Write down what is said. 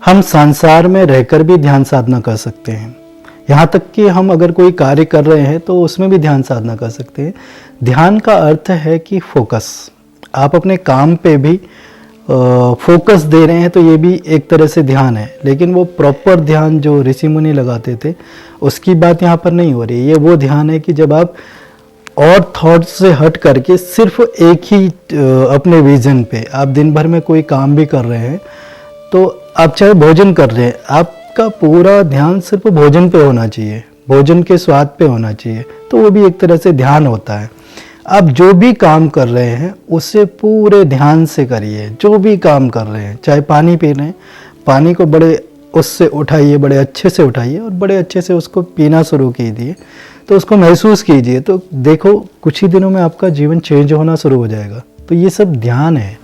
हम संसार में रहकर भी ध्यान साधना कर सकते हैं। यहाँ तक कि हम अगर कोई कार्य कर रहे हैं तो उसमें भी ध्यान साधना कर सकते हैं। ध्यान का अर्थ है कि फोकस। आप अपने काम पे भी फोकस दे रहे हैं तो ये भी एक तरह से ध्यान है, लेकिन वो प्रॉपर ध्यान जो ऋषि मुनि लगाते थे उसकी बात यहाँ पर नहीं हो रही। ये वो ध्यान है कि जब आप और थॉट्स से हट करके सिर्फ एक ही अपने विजन पे आप दिन भर में कोई काम भी कर रहे हैं, तो आप चाहे भोजन कर रहे हैं, आपका पूरा ध्यान सिर्फ भोजन पे होना चाहिए, भोजन के स्वाद पे होना चाहिए, तो वो भी एक तरह से ध्यान होता है। आप जो भी काम कर रहे हैं उसे पूरे ध्यान से करिए। जो भी काम कर रहे हैं, चाहे पानी पी रहे हैं, पानी को बड़े उससे उठाइए, बड़े अच्छे से उठाइए और बड़े अच्छे से उसको पीना शुरू कीजिए, तो उसको महसूस कीजिए। तो देखो कुछ ही दिनों में आपका जीवन चेंज होना शुरू हो जाएगा। तो ये सब ध्यान है।